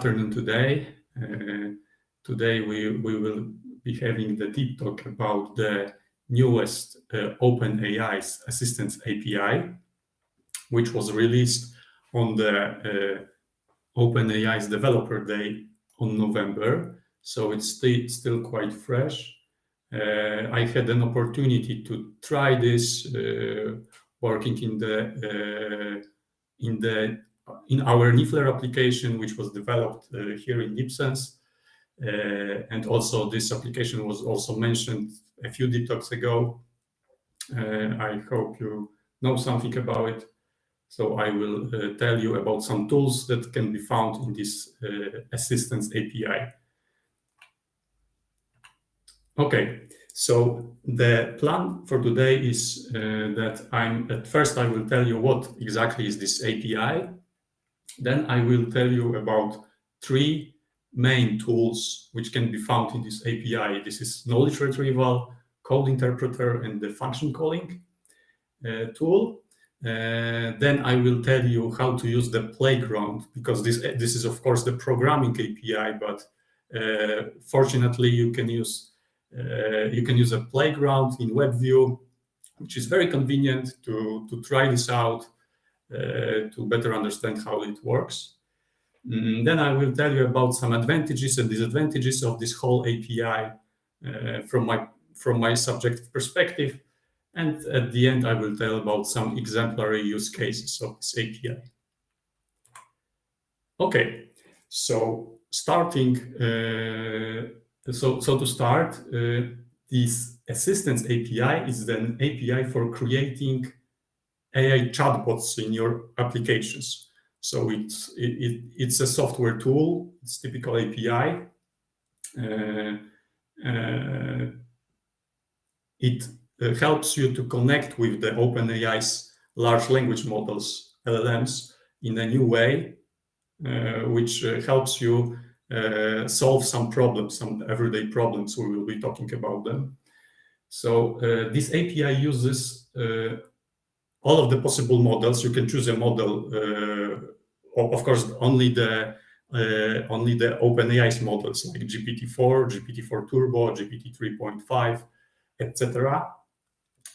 afternoon today. Today we will be having the deep talk about the newest OpenAI's Assistance API, which was released on the OpenAI's Developer Day on November. So it's still quite fresh. I had an opportunity to try this working in our Niffler application, which was developed here in deepsense. And also this application was also mentioned a few deep talks ago. I hope you know something about it. So I will tell you about some tools that can be found in this Assistance API. Okay, so the plan for today is that at first I will tell you what exactly is this API. Then I will tell you about three main tools which can be found in this API. This is knowledge retrieval, code interpreter, and the function calling tool. Then I will tell you how to use the playground, because this is of course the programming API, but fortunately you can use a playground in WebView, which is very convenient to try this out to better understand how it works. Then I will tell you about some advantages and disadvantages of this whole API from my subjective perspective. And at the end, I will tell about some exemplary use cases of this API. Okay, so starting, so to start, this Assistance API is an API for creating AI chatbots in your applications. So it's a software tool. It's typical API. It helps you to connect with the OpenAI's large language models, LLMs, in a new way, which helps you solve some problems, some everyday problems. We will be talking about them. So this API uses all of the possible models. You can choose a model, of course, only the OpenAI's models like GPT-4, GPT-4 Turbo, GPT 3.5, etc.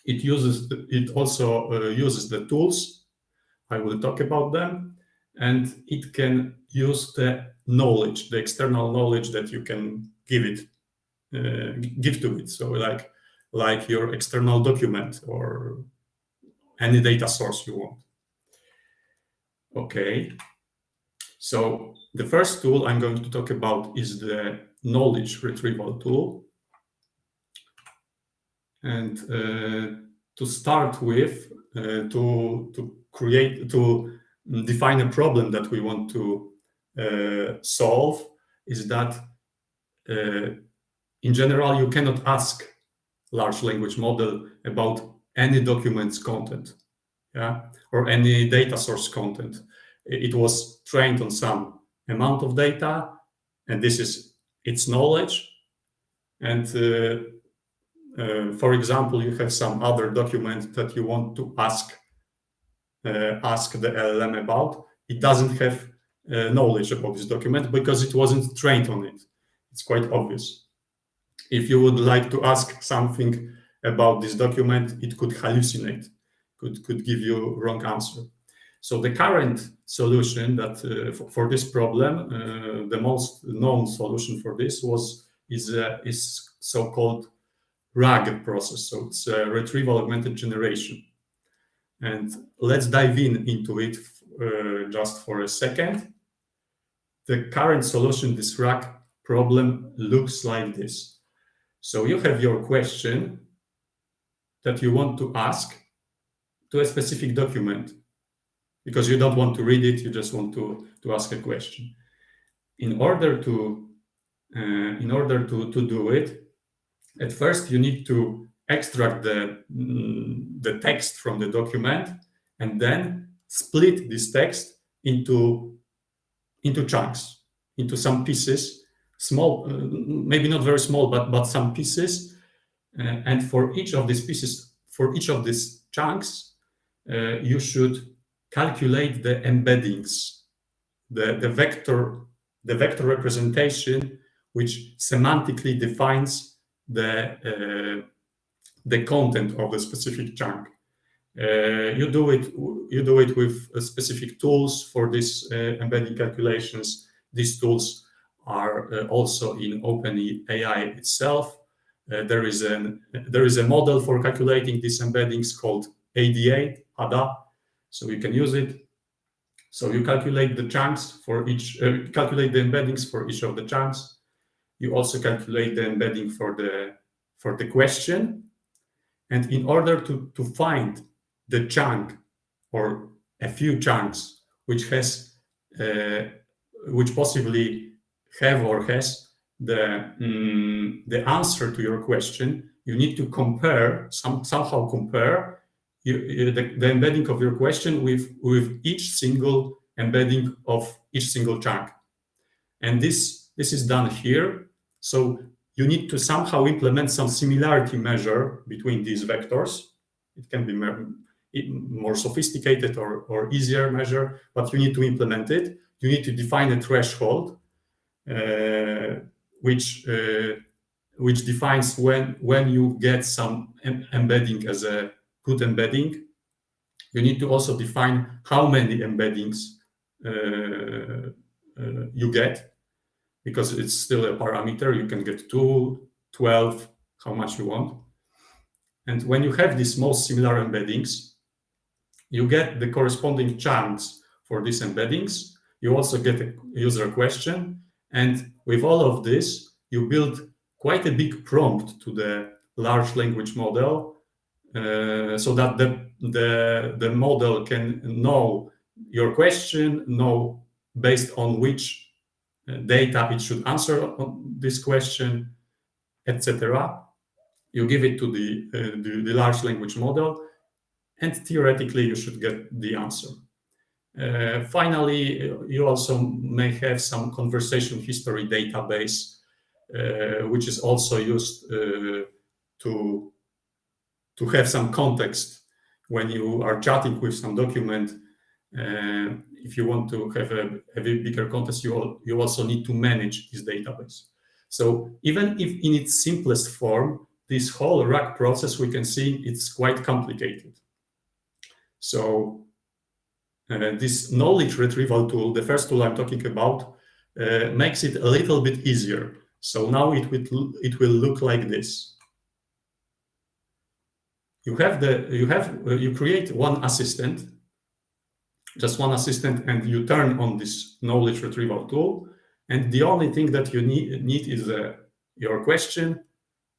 It also uses the tools. I will talk about them, and it can use the knowledge, the external knowledge that you can give to it. So like your external document or any data source you want. Okay. So the first tool I'm going to talk about is the knowledge retrieval tool. And to start with, to define a problem that we want to solve, is that in general you cannot ask large language model about any document's content, or any data source content. It was trained on some amount of data, and this is its knowledge. And for example, you have some other document that you want to ask the LLM about. It doesn't have knowledge about this document because it wasn't trained on it. It's quite obvious. If you would like to ask something about this document, it could hallucinate, could give you wrong answer. So the current solution that for this problem, the most known solution for this is so-called RAG process. So it's retrieval augmented generation. And let's dive into it just for a second. The current solution, this RAG problem, looks like this. So you have your question that you want to ask to a specific document, because you don't want to read it, you just want to ask a question. In order to do it, at first you need to extract the text from the document and then split this text into chunks, into some pieces, small, maybe not very small, but some pieces. And for each of these pieces, for each of these chunks, you should calculate the embeddings, the vector the vector representation which semantically defines the content of the specific chunk. You do it with specific tools for this embedding calculations. These tools are also in OpenAI itself. There is a model for calculating these embeddings called ADA, so you can use it. So you calculate the chunks for each, calculate the embeddings for each of the chunks. You also calculate the embedding for the question. And in order to find the chunk or a few chunks which possibly have or has the answer to your question, you need to somehow compare the embedding of your question with each single embedding of each single chunk. And this is done here. So you need to somehow implement some similarity measure between these vectors. It can be more sophisticated or easier measure, but you need to implement it. You need to define a threshold, which defines when you get some embedding as a good embedding. You need to also define how many embeddings you get, because it's still a parameter. You can get 2, 12, how much you want. And when you have these most similar embeddings, you get the corresponding chunks for these embeddings. You also get a user question. And with all of this, you build quite a big prompt to the large language model, so that the model can know your question, know based on which data it should answer on this question, etc. You give it to the large language model, and theoretically you should get the answer. Finally, you also may have some conversation history database, which is also used to have some context when you are chatting with some document. If you want to have a bigger context, you also need to manage this database. So even if in its simplest form, this whole RAG process, we can see it's quite complicated. So this knowledge retrieval tool, the first tool I'm talking about, makes it a little bit easier. So now it will look like this. You create one assistant, just one assistant, and you turn on this knowledge retrieval tool. And the only thing that you need is your question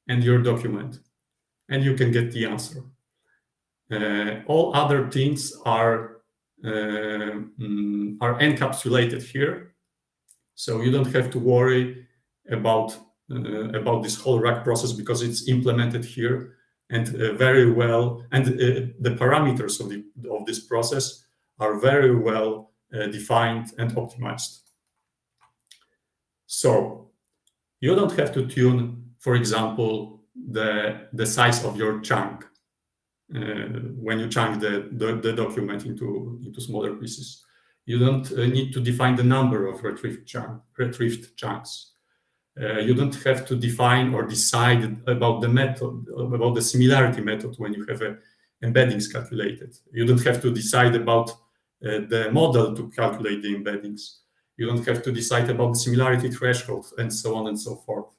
and your document, and you can get the answer. All other things are encapsulated here, so you don't have to worry about this whole RAG process, because it's implemented here and very well. And the parameters of this process are very well defined and optimized. So you don't have to tune, for example, the size of your chunk when you chunk the document into smaller pieces. You don't need to define the number of retrieved chunks. You don't have to define or decide about the method, about the similarity method when you have embeddings calculated. You don't have to decide about the model to calculate the embeddings. You don't have to decide about the similarity threshold, and so on and so forth.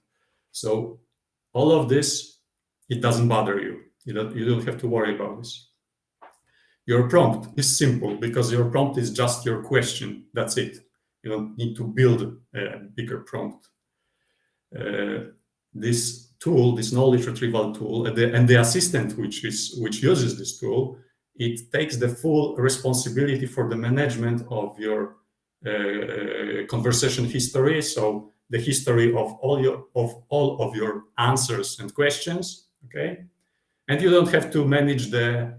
So all of this, it doesn't bother you. You don't have to worry about this. Your prompt is simple, because your prompt is just your question. That's it. You don't need to build a bigger prompt. This tool, this knowledge retrieval tool, and the assistant which uses this tool, it takes the full responsibility for the management of your conversation history. So the history of all of your answers and questions. Okay, and you don't have to manage the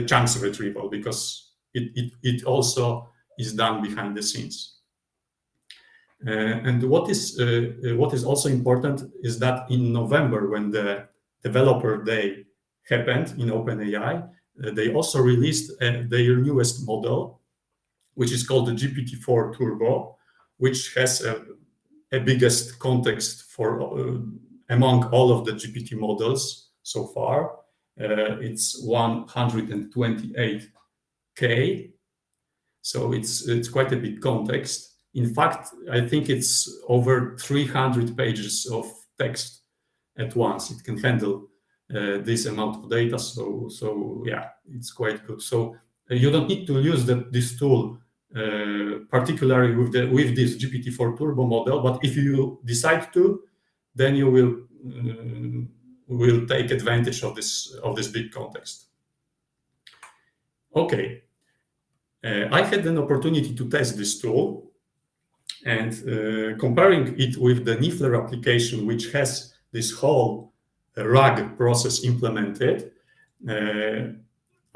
chunks retrieval, because it also is done behind the scenes. And what is also important is that in November, when the Developer Day happened in OpenAI, they also released their newest model, which is called the GPT-4 Turbo, which has a biggest context for among all of the GPT models so far. It's 128K, so it's quite a big context. In fact, I think it's over 300 pages of text at once. It can handle this amount of data. So yeah, it's quite good. So you don't need to use this tool particularly with this GPT-4 Turbo model, but if you decide to, then you will take advantage of this big context. Okay, I had an opportunity to test this tool, and comparing it with the Niffler application, which has this whole RAG process implemented,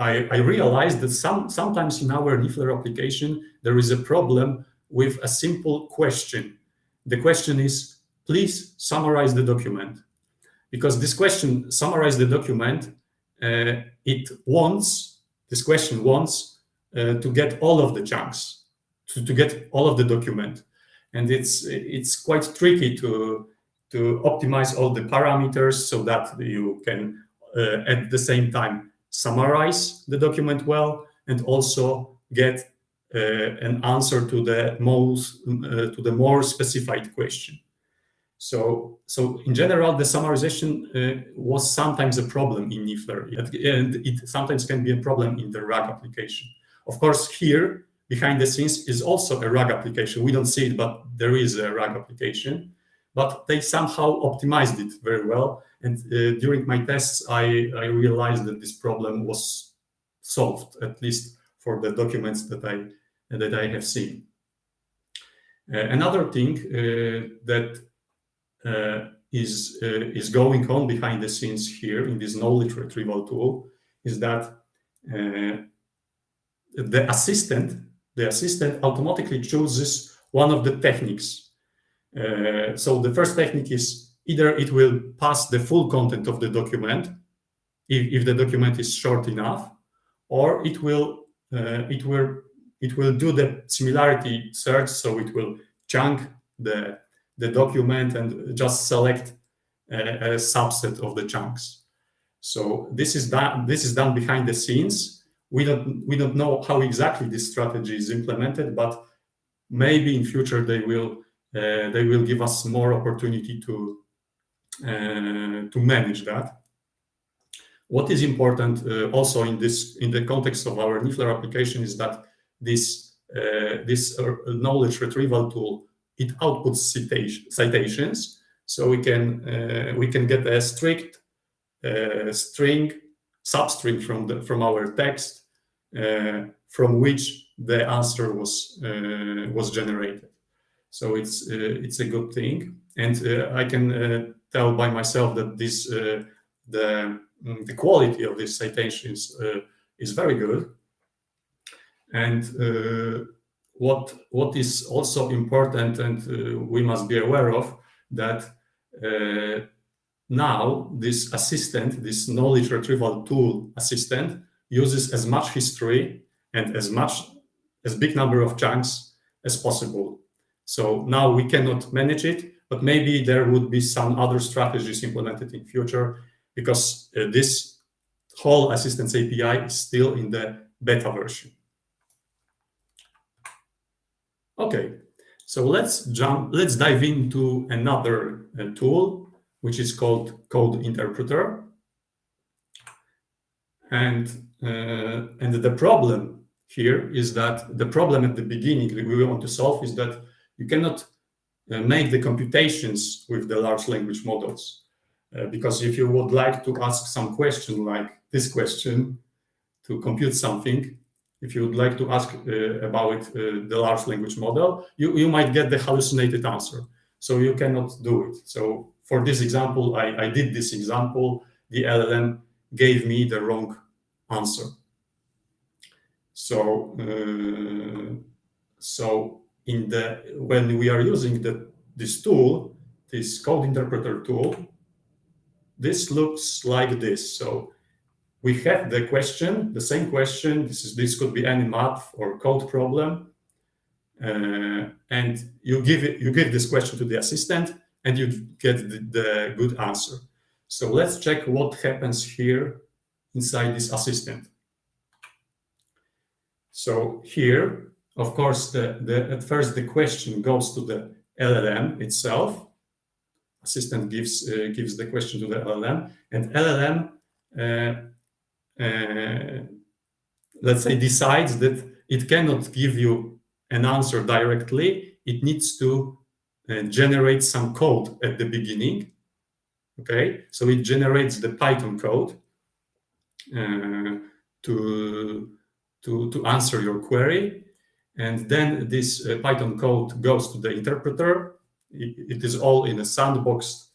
I realized that sometimes in our Niffler application, there is a problem with a simple question. The question is, please summarize the document. Because this question, summarize the document, this question wants to get all of the chunks, to get all of the document. And it's quite tricky to optimize all the parameters so that you can at the same time summarize the document well and also get an answer to the more specified question. So in general, the summarization was sometimes a problem in Niffler, and it sometimes can be a problem in the RAG application. Of course, here behind the scenes is also a RAG application. We don't see it, but there is a RAG application. But they somehow optimized it very well. And during my tests, I realized that this problem was solved, at least for the documents that I have seen. Another thing that is going on behind the scenes here in this knowledge retrieval tool is that the assistant automatically chooses one of the techniques. So the first technique is either it will pass the full content of the document if the document is short enough, or it will do the similarity search. So it will chunk the document and just select a subset of the chunks. So this is done behind the scenes. We don't know how exactly this strategy is implemented, but maybe in future they will give us more opportunity to manage that. What is important also in the context of our Niffler application is that this knowledge retrieval tool, it outputs citations, so we can get a strict substring from our text from which the answer was generated. So it's a good thing, and I can tell by myself that the quality of these citations is very good. And what is also important, and we must be aware of, that now this assistant, this knowledge retrieval tool assistant, uses as much history and as big number of chunks as possible. So now we cannot manage it, but maybe there would be some other strategies implemented in future, because this whole assistance API is still in the beta version. Okay, so let's dive into another tool, which is called Code Interpreter. And the problem here is that the problem at the beginning that we want to solve is that you cannot make the computations with the large language models. Because if you would like to ask some question like this question to compute something, if you would like to ask about the large language model, you might get the hallucinated answer. So you cannot do it. So for this example, I did this example. The LLM gave me the wrong answer. So when we are using this tool, this code interpreter tool, this looks like this. So we have the question, the same question. This could be any math or code problem, and you give this question to the assistant, and you get the good answer. So let's check what happens here inside this assistant. So here, of course, at first the question goes to the LLM itself. Assistant gives the question to the LLM, and LLM, let's say, decides that it cannot give you an answer directly. It needs to generate some code at the beginning. Okay, so it generates the Python code to answer your query, and then this Python code goes to the interpreter. It is all in a sandboxed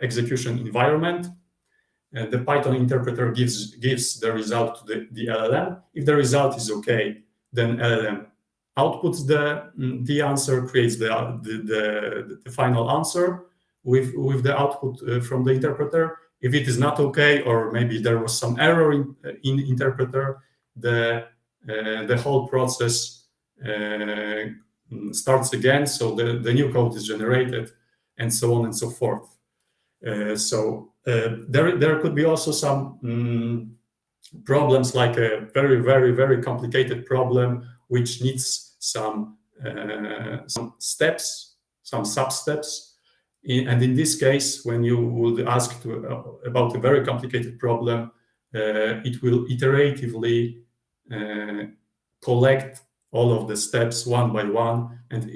execution environment. The Python interpreter gives the result to the LLM. If the result is okay, then LLM outputs the answer, creates the final answer with the output from the interpreter. If it is not okay, or maybe there was some error in interpreter, the whole process starts again. So the new code is generated, and so on and so forth. There could be also some problems, like a very, very, very complicated problem which needs some steps, some sub-steps. And in this case, when you would ask about a very complicated problem, it will iteratively collect all of the steps one by one, and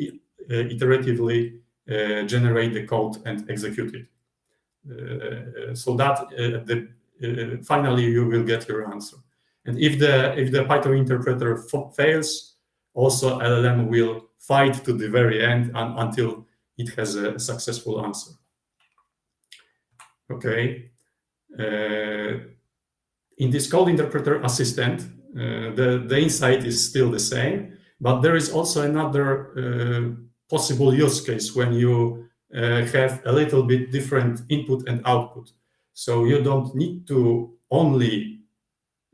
iteratively generate the code and execute it. So that finally you will get your answer. And if the Python interpreter fails, also LLM will fight to the very end until it has a successful answer. Okay. In this code interpreter assistant, the insight is still the same, but there is also another possible use case when you have a little bit different input and output. So you don't need to only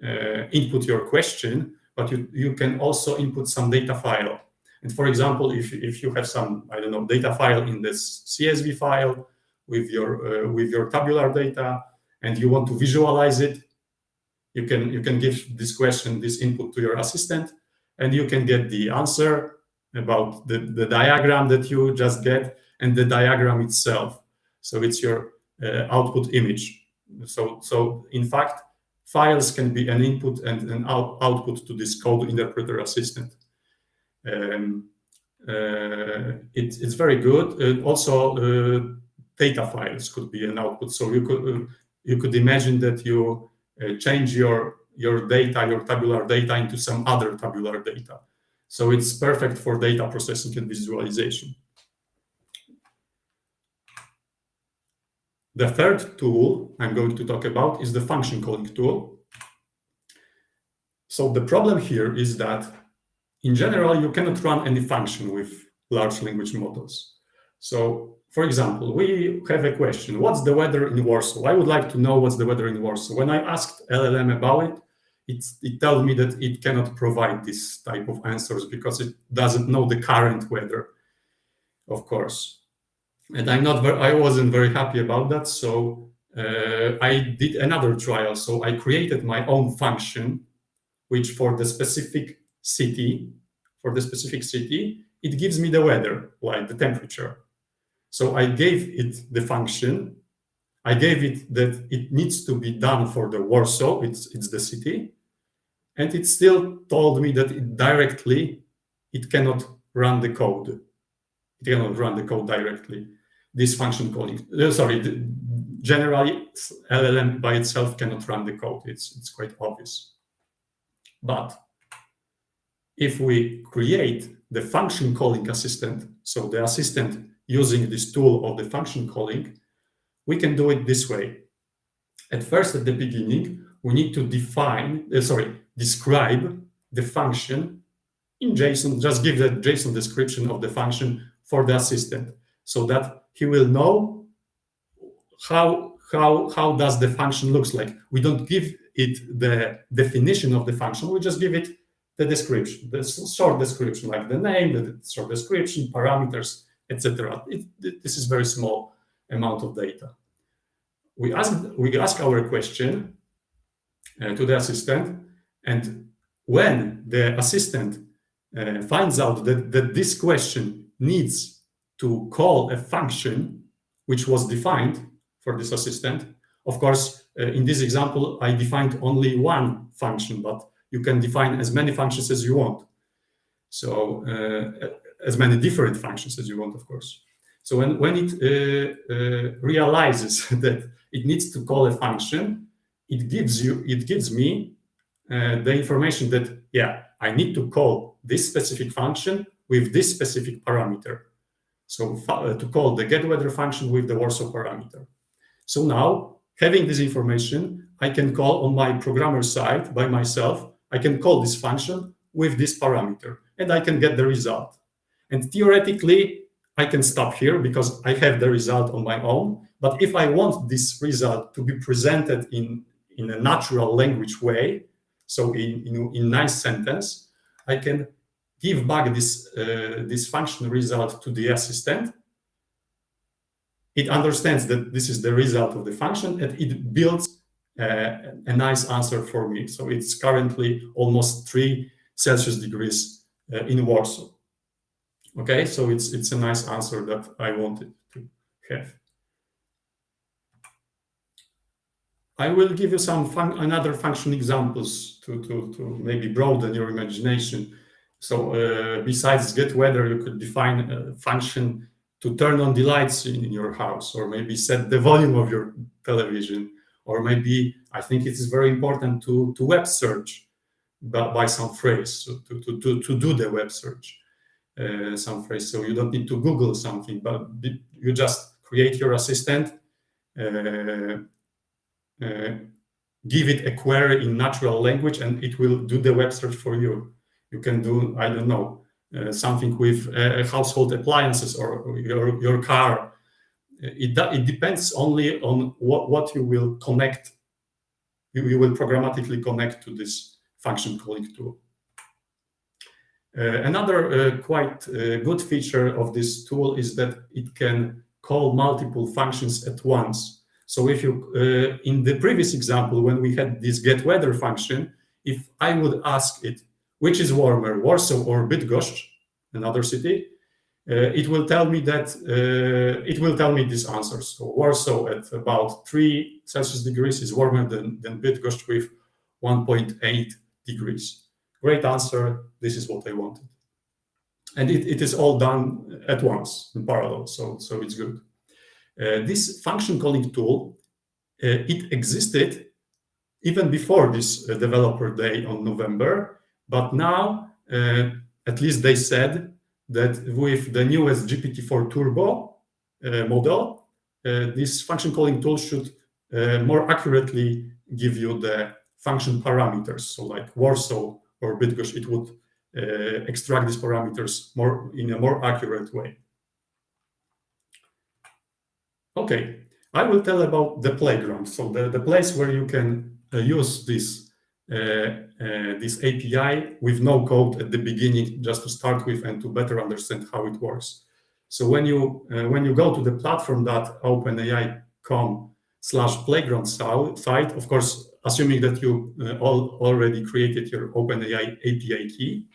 input your question, but you can also input some data file. And for example, if you have some, I don't know, data file in this CSV file with your tabular data, and you want to visualize it, you can give this question, this input to your assistant, and you can get the answer about the diagram that you just get and the diagram itself. So it's your output image. So in fact, files can be an input and an output to this code interpreter assistant. It's very good. Also, data files could be an output. So you could imagine that you change your data, your tabular data, into some other tabular data. So it's perfect for data processing and visualization. The third tool I'm going to talk about is the function calling tool. So the problem here is that in general, you cannot run any function with large language models. So for example, we have a question: what's the weather in Warsaw? I would like to know what's the weather in Warsaw. When I asked LLM about it, it tells me that it cannot provide this type of answers because it doesn't know the current weather, of course. And I wasn't very happy about that. So I did another trial. So I created my own function, which for the specific city, it gives me the weather, like the temperature. So I gave it the function. I gave it that it needs to be done for the Warsaw, it's the city. And it still told me that it cannot run the code. It cannot run the code directly. This function calling, generally LLM by itself cannot run the code. It's quite obvious. But if we create the function calling assistant, so the assistant using this tool of the function calling, we can do it this way. At first, at the beginning, we need to describe the function in JSON. Just give the JSON description of the function for the assistant, so that he will know how does the function looks like. We don't give it the definition of the function. We just give it the description, the short description, like the name, the short description, parameters, etc. This is very small amount of data. We ask our question to the assistant, and when the assistant finds out that this question needs to call a function which was defined for this assistant, of course, in this example, I defined only one function, but you can define as many functions as you want. So as many different functions as you want, of course. So when it realizes that it needs to call a function, it gives me the information that, yeah, I need to call this specific function with this specific parameter. So to call the getWeather function with the Warsaw parameter. So now, having this information, I can call on my programmer side by myself, I can call this function with this parameter, and I can get the result. And theoretically, I can stop here because I have the result on my own. But if I want this result to be presented in a natural language way, so in nice sentence, I can give back this function result to the assistant. It understands that this is the result of the function, and it builds a nice answer for me. So it's currently almost 3 Celsius degrees in Warsaw. Okay, so it's a nice answer that I wanted to have. I will give you some another function examples to maybe broaden your imagination. So besides getWeather, you could define a function to turn on the lights in your house, or maybe set the volume of your television, or maybe, I think it is very important to web search by some phrase, so to do the web search. Some phrase, so you don't need to Google something, but you just create your assistant, give it a query in natural language, and it will do the web search for you. You can do, I don't know, something with household appliances or your car. It depends only on what you will connect. You will programmatically connect to this function calling tool. Another quite good feature of this tool is that it can call multiple functions at once. So if you, in the previous example, when we had this getWeather function, if I would ask it, which is warmer, Warsaw or Bydgoszcz, another city, it will tell me that, it will tell me these answers. So Warsaw at about 3 Celsius degrees is warmer than Bydgoszcz with 1.8 degrees. Great answer, this is what I wanted. And it is all done at once, in parallel, so it's good. This function calling tool, it existed even before this developer day on November, but now, at least they said that with the newest GPT-4 Turbo model, this function calling tool should more accurately give you the function parameters. So like Warsaw or Bydgoszcz, it would extract these parameters in a more accurate way. Okay, I will tell about the playground. So the place where you can use this API with no code at the beginning, just to start with and to better understand how it works. So when you go to the platform.openai.com/playground site, of course, assuming that you already created your OpenAI API key,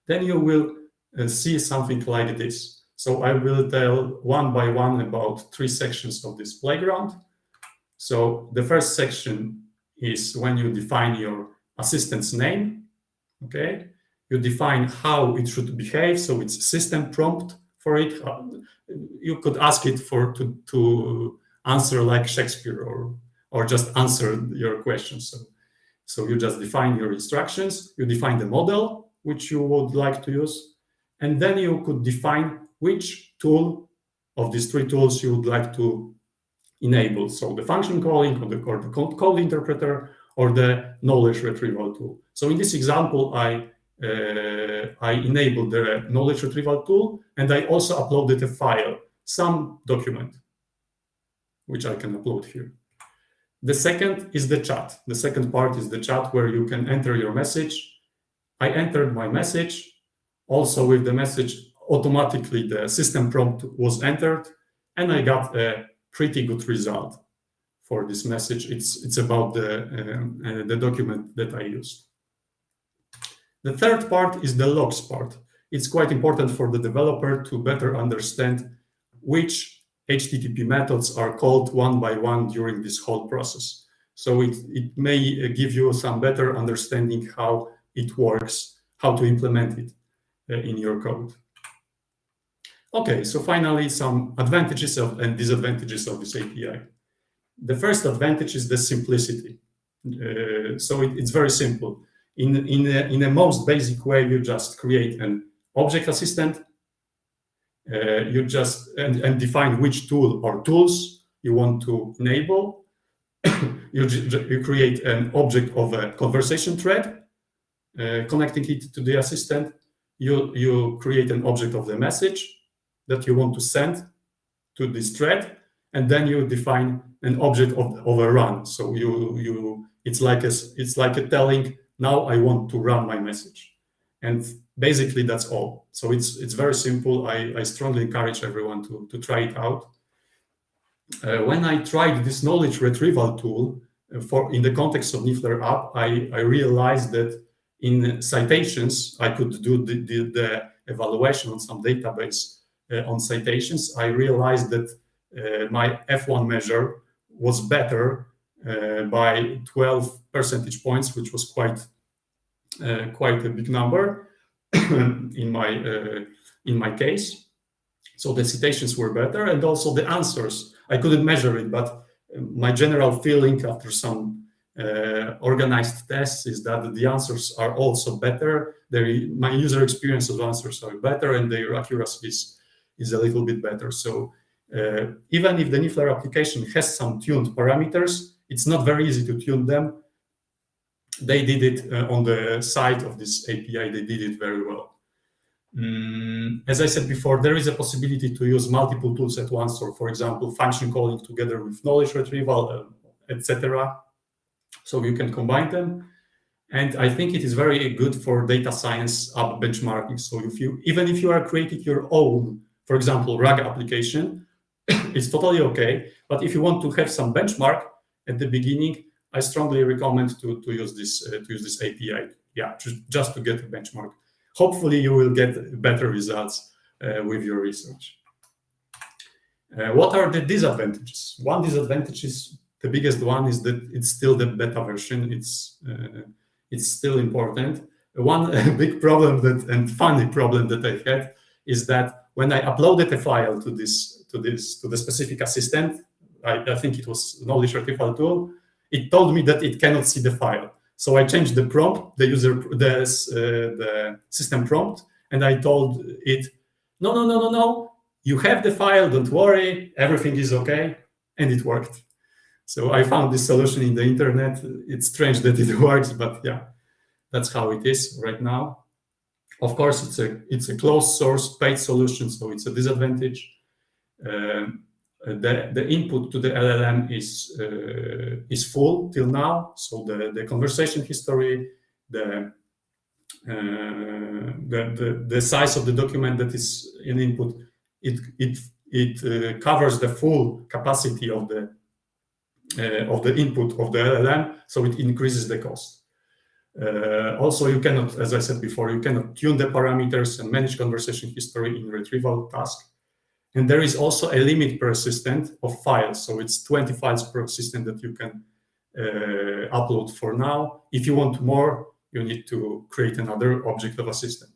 then you will see something like this. So I will tell one by one about 3 sections of this playground. So the first section is when you define your assistant's name. Okay, you define how it should behave. So it's system prompt for it. You could ask it to answer like Shakespeare or just answer your questions. So you just define your instructions. You define the model which you would like to use, and then you could define which tool of these 3 tools you would like to enable. So the function calling, or the code interpreter, or the knowledge retrieval tool. So in this example, I enabled the knowledge retrieval tool, and I also uploaded a file, some document, which I can upload here. The second is the chat. The second part is the chat, where you can enter your message, I entered my message. Also with the message, automatically the system prompt was entered, and I got a pretty good result for this message. It's about the document that I used. The third part is the logs part. It's quite important for the developer to better understand which HTTP methods are called one by one during this whole process. So it may give you some better understanding how it works, how to implement it in your code. Okay, so finally, some advantages and disadvantages of this API. The first advantage is the simplicity. So it's very simple. In a most basic way, you just create an object assistant. You just and define which tool or tools you want to enable. You create an object of a conversation thread, connecting it to the assistant. You create an object of the message that you want to send to this thread, and then you define an object of a run. So it's like a telling, now I want to run my message, and basically that's all. So it's very simple. I strongly encourage everyone to try it out. When I tried this knowledge retrieval tool in the context of Niffler app, I realized that in citations I could do the evaluation on some database on citations. I realized that my F1 measure was better by 12 percentage points, which was quite a big number in my case. So the citations were better, and also the answers. I couldn't measure it, but my general feeling after some organized tests is that the answers are also better. My user experience of answers are better, and their accuracy is a little bit better. So even if the Niffler application has some tuned parameters, it's not very easy to tune them. They did it on the side of this API. They did it very well. As I said before, there is a possibility to use multiple tools at once, or for example, function calling together with knowledge retrieval, etc. So you can combine them. And I think it is very good for data science app benchmarking. So even if you are creating your own, for example, RAG application, it's totally okay. But if you want to have some benchmark at the beginning, I strongly recommend to use this API. Yeah, just to get a benchmark. Hopefully, you will get better results with your research. What are the disadvantages? One disadvantage is the biggest one is that it's still the beta version. It's still important. One big problem and funny problem that I had is that when I uploaded a file to the specific assistant, I think it was knowledge retrieval tool, it told me that it cannot see the file. So I changed the prompt, the system prompt, and I told it, no, you have the file, don't worry, everything is okay, and it worked. So I found this solution in the internet. It's strange that it works, but yeah, that's how it is right now. Of course, it's a closed source paid solution, so it's a disadvantage. The input to the LLM is full till now. So the conversation history, the size of the document that is in input, it covers the full capacity of the input of the LLM, so it increases the cost. Also, you cannot, as I said before, you cannot tune the parameters and manage conversation history in retrieval task. And there is also a limit per assistant of files. So it's 20 files per assistant that you can upload for now. If you want more, you need to create another object of assistant.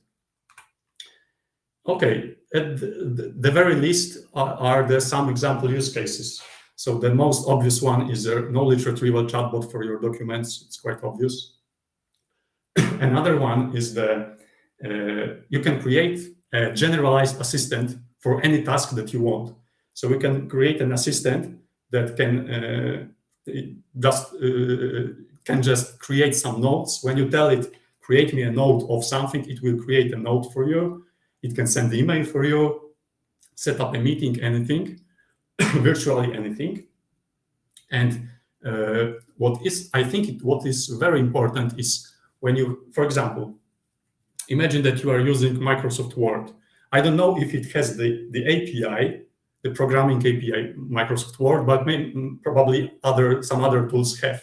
Okay, at the very least are some example use cases. So the most obvious one is a knowledge retrieval chatbot for your documents. It's quite obvious. Another one is you can create a generalized assistant for any task that you want. So we can create an assistant that can just create some notes. When you tell it, create me a note of something, it will create a note for you. It can send the email for you, set up a meeting, anything, virtually anything. And what is very important is when you, for example, imagine that you are using Microsoft Word. I don't know if it has the API, the programming API, Microsoft Word, but probably some other tools have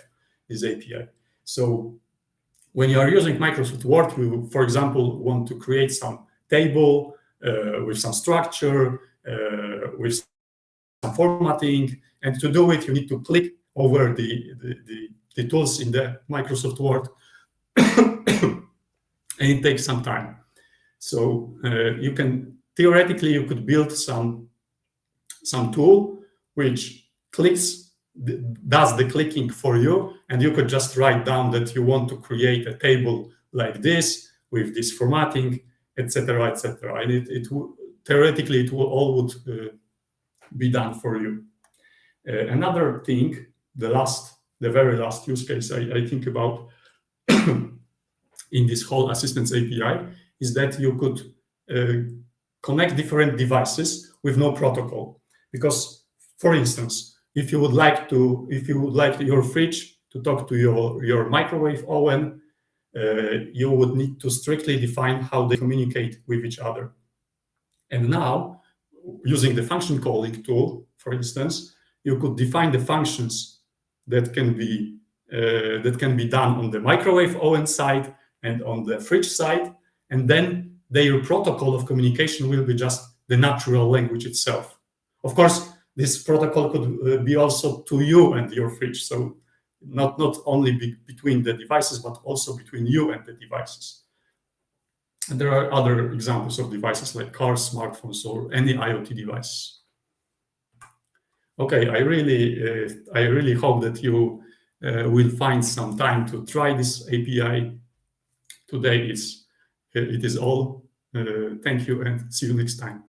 this API. So when you are using Microsoft Word, you, for example, want to create some table with some structure, with some formatting, and to do it, you need to click over the tools in the Microsoft Word, and it takes some time. So you can theoretically you could build some tool which does the clicking for you, and you could just write down that you want to create a table like this with this formatting, etc., etc. And theoretically it will all would be done for you. Another thing, the very last use case I think about in this whole assistance API is that you could connect different devices with no protocol. Because, for instance, if you would like your fridge to talk to your microwave oven, you would need to strictly define how they communicate with each other. And now, using the function calling tool, for instance, you could define the functions that can be done on the microwave oven side and on the fridge side, and then their protocol of communication will be just the natural language itself. Of course, this protocol could be also to you and your fridge, so not only between the devices, but also between you and the devices. And there are other examples of devices like cars, smartphones, or any IoT device. Okay, I really hope that you will find some time to try this API. Today it is all. Thank you and see you next time.